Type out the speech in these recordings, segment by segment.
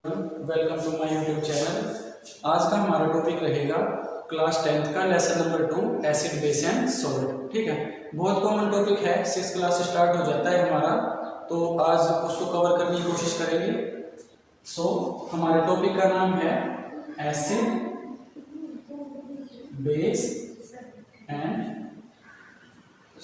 Welcome to my YouTube channel. आज का हमारा टॉपिक रहेगा क्लास 10th का lesson number 2 acid base and salt. ठीक है, बहुत कॉमन टॉपिक है, 6th क्लास से स्टार्ट हो जाता है हमारा, तो आज उसको कवर करने की कोशिश करेंगे। हमारे टॉपिक का नाम है एसिड बेस एंड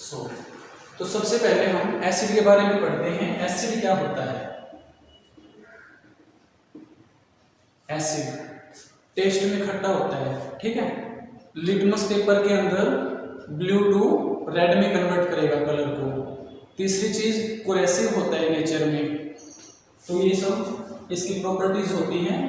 सॉल्ट। तो सबसे पहले हम एसिड के बारे में पढ़ते हैं। एसिड क्या होता है? एसिड टेस्ट में खट्टा होता है, ठीक है। लिटमस पेपर के अंदर ब्लू टू रेड में कन्वर्ट करेगा कलर को। तीसरी चीज कोरेसिव होता है नेचर में। तो ये सब इसकी प्रॉपर्टीज होती हैं।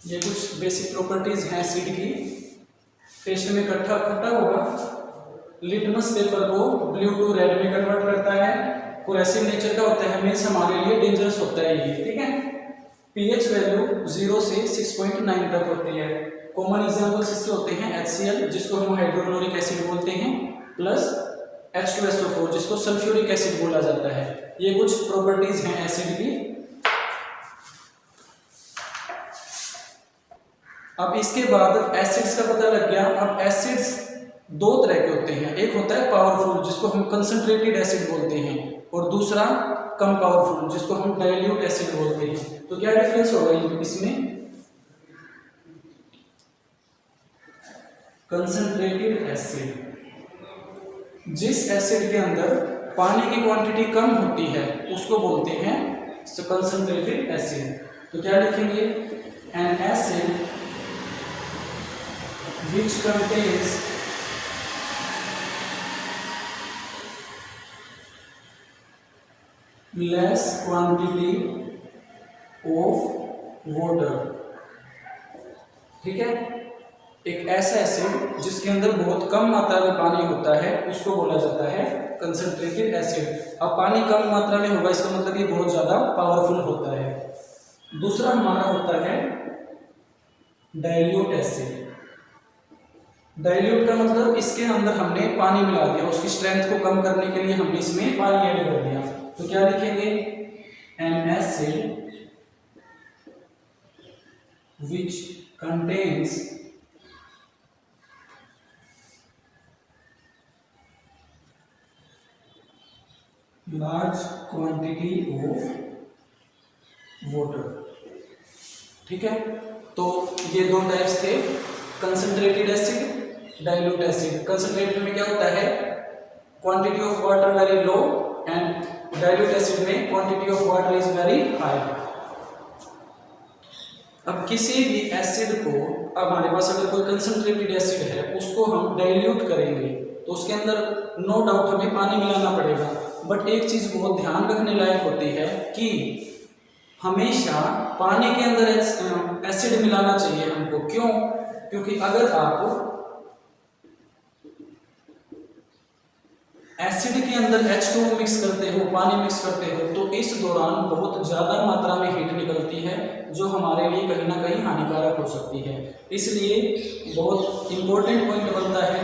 ये कुछ बेसिक प्रॉपर्टीज हैं एसिड की। टेस्ट में खट्टा खट्टा होगा, लिटमस पेपर को ब्लू टू रेड में कन्वर्ट करता है, कोरेसिव नेचर का होता है, मीन्स हमारे लिए डेंजरस होता है ये, ठीक है। पीएच वैल्यू 0 से 6.9 तक होती है। कॉमन एग्जांपल्स इसके होते हैं HCl, जिसको हम हाइड्रोक्लोरिक एसिड बोलते हैं, प्लस H2SO4, जिसको सल्फ्यूरिक एसिड बोला जाता है। ये कुछ प्रॉपर्टीज हैं एसिड की। अब इसके बाद एसिड्स का पता लग गया। अब एसिड्स दो तरह के होते हैं, एक होता है पावरफुल, जिसको हम कंसंट्रेटेड एसिड बोलते हैं, और दूसरा कम पावरफुल, जिसको हम डाइल्यूट एसिड बोलते हैं। तो क्या डिफरेंस होगा इसमें? कंसंट्रेटेड एसिड, जिस एसिड के अंदर पानी की क्वांटिटी कम होती है उसको बोलते हैं कंसंट्रेटेड एसिड। तो क्या लिखेंगे? N acid which contains less quantity of water। ठीक है, एक ऐसा एसिड जिसके अंदर बहुत कम मात्रा में पानी होता है उसको बोला जाता है कंसंट्रेटेड एसिड। अब पानी कम मात्रा में होगा, इसका मतलब ये बहुत ज्यादा पावरफुल होता है। दूसरा हमारा होता है डाइल्यूट एसिड। डाइल्यूट का मतलब इसके अंदर हमने पानी मिला दिया, उसकी स्ट्रेंथ को कम करने के लिए हमने इसमें पानी ऐड कर दिया। तो क्या लिखेंगे? N acid which contains large quantity of water। ठीक है, तो ये दो टाइप्स थे, concentrated acid, dilute acid. Concentrated में क्या होता है? Quantity of water very low, and dilute acid में quantity of water is very high. अब किसी भी एसिड को, अब हमारे पास अगर कोई कंसंट्रेटेड एसिड है उसको हम डाइल्यूट करेंगे तो उसके अंदर नो डाउट हमें पानी मिलाना पड़ेगा। बट एक चीज बहुत ध्यान रखने लायक होती है कि हमेशा पानी के अंदर एसिड मिलाना चाहिए हमको। क्यों? क्योंकि अगर आप एसिड के अंदर H2O मिक्स करते हो, पानी मिक्स करते हो, तो इस दौरान बहुत ज्यादा मात्रा में हीट निकलती है जो हमारे लिए कहीं ना कहीं हानिकारक हो सकती है। इसलिए बहुत इंपॉर्टेंट पॉइंट बनता है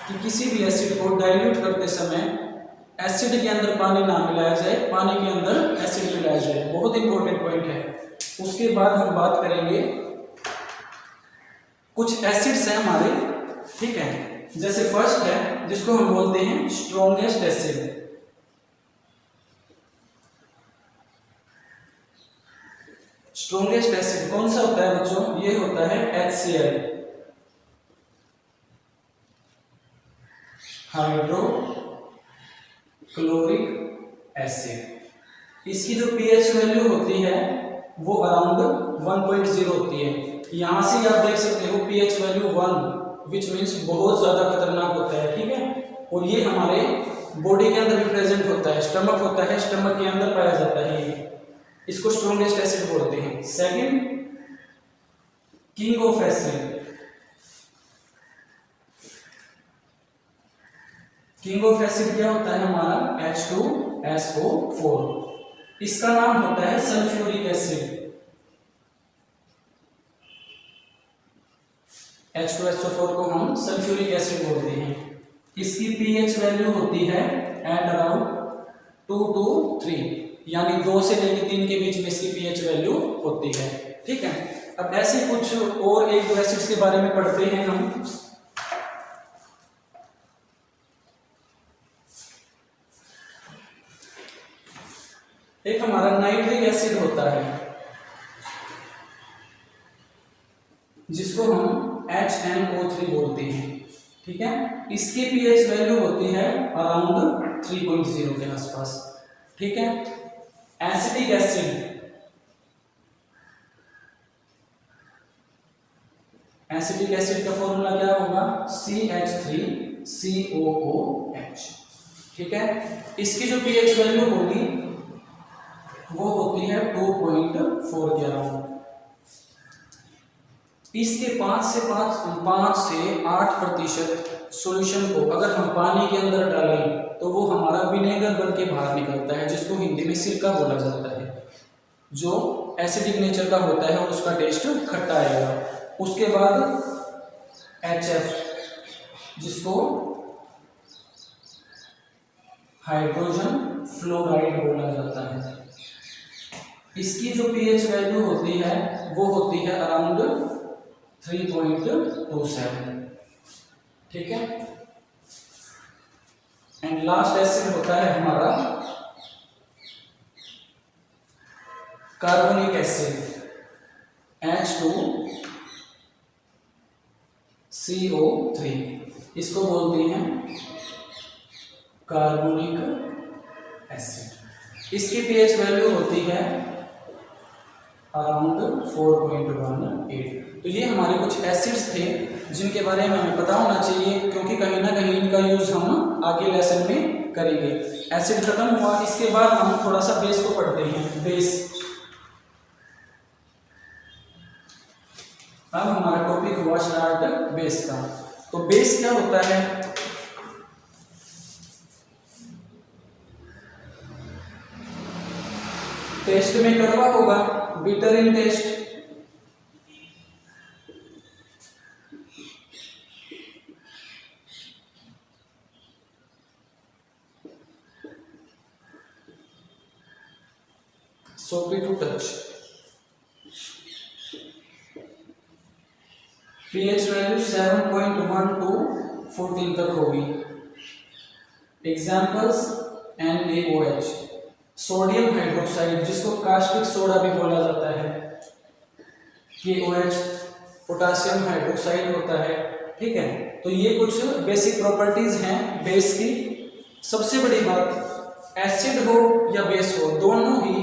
कि किसी भी एसिड को डाइल्यूट करते समय एसिड के अंदर पानी ना मिलाया जाए, पानी के अंदर एसिड मिलाया जाए। बहुत इंपॉर्टेंट पॉइंट है। उसके बाद हम बात करेंगे कुछ एसिड्स हैं हमारे, ठीक है। जैसे फर्स्ट है जिसको हम बोलते हैं स्ट्रॉन्गेस्ट एसिड। स्ट्रॉन्गेस्ट एसिड कौन सा होता है बच्चों? ये होता है HCl, हाइड्रोक्लोरिक एसिड। इसकी जो पीएच वैल्यू होती है वो अराउंड 1.0 होती है। यहाँ से आप देख सकते हो pH वैल्यू 1 विच मीन्स बहुत ज़्यादा खतरनाक होता है, ठीक है। और ये हमारे बॉडी के अंदर भी प्रेजेंट होता है, स्टमक होता है, स्टमक के अंदर पाया जाता है ये, इसको स्ट्रॉन्गेस्ट एसिड बोलते हैं। Second, king of acid. King of acid क्या होता है हमारा H2SO4, इसका नाम होता है सल्फ्यूरिक एसिड। H2SO4 को हम सल्फ्यूरिक एसिड बोलते हैं। इसकी pH वैल्यू होती है एट अराउंड 2 to 3, यानी 2 से लेकर 3 के बीच में इसकी pH वैल्यू होती है, ठीक है। अब ऐसे कुछ और एक दो एसिड्स के बारे में पढ़ते हैं हम। एक हमारा नाइट्रिक एसिड होता है जिसको हम HNO3 बोलते हैं, ठीक है। इसकी pH वैल्यू होती है अराउंड 3.0 के आसपास, ठीक है। एसिटिक एसिड, एसिटिक एसिड का फॉर्मूला क्या होगा CH3COOH, ठीक है। इसकी जो pH वैल्यू होगी वो होती है 2.4 के अराउंड। इसके 5 से 8% सॉल्यूशन को अगर हम पानी के अंदर डालें तो वो हमारा विनेगर बन के बाहर निकलता है, जिसको हिंदी में सिरका बोला जाता है, जो एसिडिक नेचर का होता है और उसका टेस्ट खट्टा आएगा। उसके बाद HF, जिसको हाइड्रोजन फ्लोराइड बोला जाता है। इसकी जो pH वैल्यू होती है वो होती है अराउंड 3.27, ठीक है। एंड लास्ट एसिड होता है हमारा कार्बोनिक एसिड H2CO3, इसको बोलते हैं कार्बोनिक एसिड। इसकी pH वैल्यू होती है अराउंड 4.18। तो ये हमारे कुछ एसिड्स थे जिनके बारे में हमें पता होना चाहिए, क्योंकि कहीं ना कहीं इनका यूज हम आगे लेसन में करेंगे। एसिड खत्म हुआ, इसके बाद हम थोड़ा सा बेस को पढ़ते हैं। बेस, अब हमारा टॉपिक हुआ स्टार्ट बेस का। तो बेस क्या होता है? टेस्ट में कड़वा होगा, bitter in taste. soapy to touch। pH value 7.1 to 14 तक होगी। एग्जाम्पल्स NaOH, सोडियम हाइड्रोक्साइड जिसको कास्टिक सोडा भी बोला जाता है, KOH पोटासियम हाइड्रोक्साइड होता है, ठीक है। तो ये कुछ बेसिक प्रॉपर्टीज हैं बेस की। सबसे बड़ी बात, एसिड हो या बेस हो, दोनों ही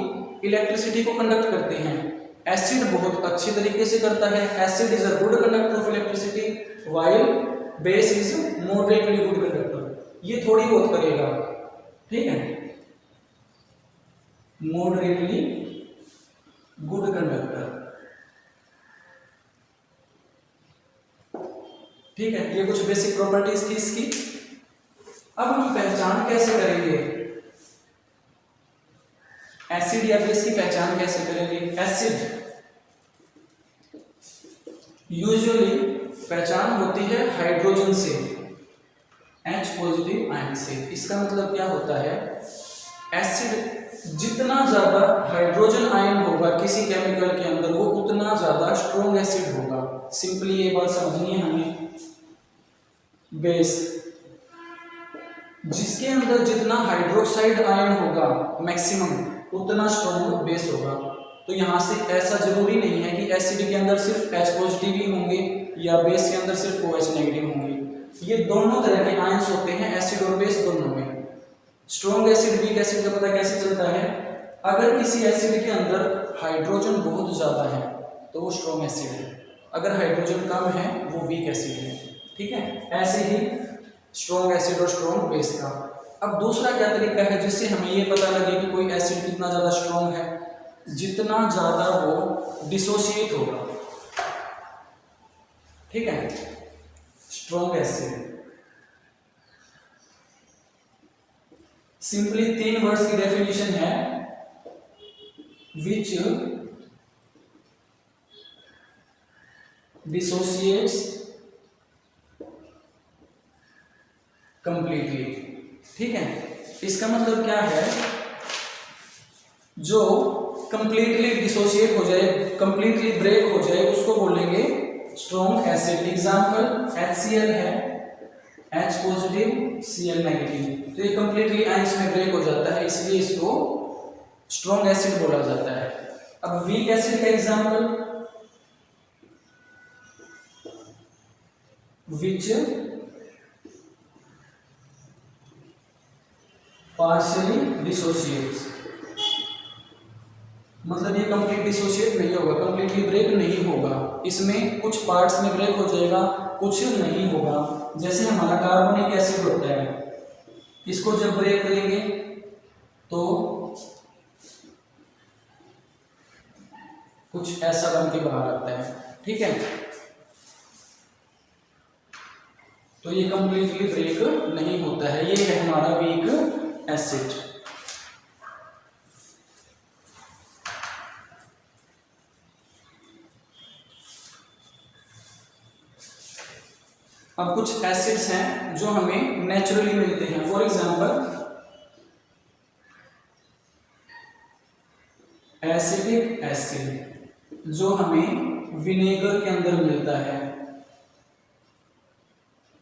इलेक्ट्रिसिटी को कंडक्ट करते हैं। एसिड बहुत अच्छी तरीके से करता है, acid is a good conductor of electricity, while base is moderately good conductor. ये थोड़ी बहुत करेगा, ठीक है, मॉडरेटली गुड कंडक्टर, ठीक है। ये कुछ बेसिक प्रॉपर्टीज थी इसकी। अब हम पहचान कैसे करेंगे एसिड या बेस की पहचान कैसे करेंगे? एसिड यूजुअली पहचान होती है हाइड्रोजन से, H पॉजिटिव आयन से। इसका मतलब क्या होता है? एसिड जितना ज्यादा हाइड्रोजन आयन होगा किसी केमिकल के अंदर, वो उतना ज्यादा स्ट्रॉन्ग एसिड होगा। सिंपली ये बात समझनी है हमें। बेस जिसके अंदर जितना हाइड्रोक्साइड आयन होगा मैक्सिमम, उतना स्ट्रॉन्ग बेस होगा। तो यहाँ से ऐसा जरूरी नहीं है कि एसिड के अंदर सिर्फ H पॉजिटिव ही होंगे या बेस के अंदर सिर्फ OH नेगेटिव होंगे। ये दोनों तरह के आयंस होते हैं, एसिड और बेस दोनों में। स्ट्रॉन्ग एसिड वीक एसिड का पता कैसे चलता है? अगर किसी एसिड के अंदर हाइड्रोजन बहुत ज़्यादा है तो वो स्ट्रॉन्ग एसिड है, अगर हाइड्रोजन कम है वो वीक एसिड है। ठीक है, ऐसे ही स्ट्रॉन्ग एसिड और स्ट्रॉन्ग बेस का। अब दूसरा क्या तरीका है जिससे हमें ये पता लगे कि कोई एसिड कितना ज़्यादा स्ट्रॉन्ग है, जितना ज़्यादा वो डिसोशिएट होगा। ठीक है, स्ट्रॉन्ग एसिड सिंपली 3 वर्ड्स की डेफिनेशन है, विच डिसोशिएट्स कंप्लीटली। ठीक है, इसका मतलब क्या है, जो कंप्लीटली डिसोशिएट हो जाए, कंप्लीटली ब्रेक हो जाए, उसको बोलेंगे स्ट्रॉन्ग एसिड। एग्जाम्पल HCl है, H पॉजिटिव Cl नेगेटिव, तो ये कंप्लीटली आयंस में ब्रेक हो जाता है, इसलिए इसको स्ट्रॉन्ग एसिड बोला जाता है। अब वीक एसिड का एग्जाम्पल, विच पार्शियली डिसोशिएट्स, मतलब ये कंप्लीट डिसोशिएट नहीं होगा, कंप्लीटली ब्रेक नहीं होगा, इसमें कुछ पार्ट्स में ब्रेक हो जाएगा, कुछ नहीं होगा। जैसे हमारा कार्बोनिक एसिड होता है, इसको जब ब्रेक करेंगे तो कुछ ऐसा बन के बाहर आता है। ठीक है, तो ये कंप्लीटली ब्रेक नहीं होता है, ये है हमारा वीक एसिड। अब कुछ एसिड्स हैं जो हमें नेचुरली मिलते हैं। फॉर एग्जांपल एसिटिक एसिड जो हमें विनेगर के अंदर मिलता है,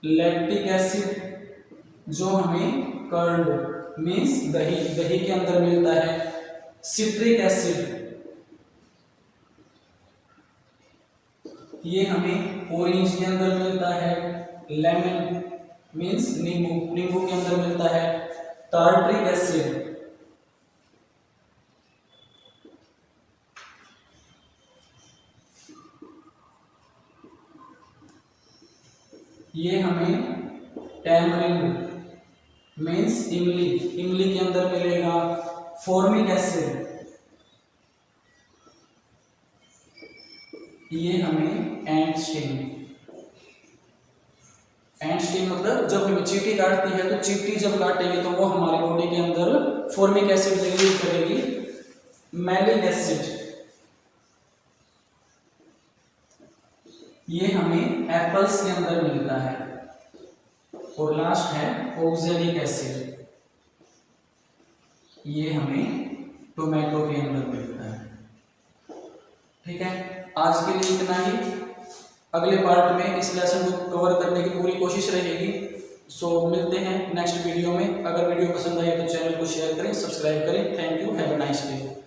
लैक्टिक एसिड जो हमें कर्ड मीन्स दही के अंदर मिलता है, सिट्रिक एसिड ये हमें ऑरेंज के अंदर मिलता है, लेमन मीन्स नींबू के अंदर मिलता है, टार्ट्रिक एसिड ये हमें टैमरिंड मीन्स इमली के अंदर मिलेगा, फॉर्मिक एसिड ये हमें एंट स्टिंग मतलब जब हमें चींटी काटती है तो चींटी जब काटेगी तो वो हमारे बॉडी के अंदर फॉर्मिक एसिड रिलीज करेगी, मैलिक एसिड ये हमें एप्पल्स के अंदर मिलता है, और लास्ट है ऑक्सैलिक एसिड ये हमें टोमेटो के अंदर मिलता है। ठीक है, आज के लिए इतना ही। अगले पार्ट में इस लेसन को कवर करने की पूरी कोशिश रहेगी। सो मिलते हैं नेक्स्ट वीडियो में। अगर वीडियो पसंद आई तो चैनल को शेयर करें, सब्सक्राइब करें। Thank you, have a nice day.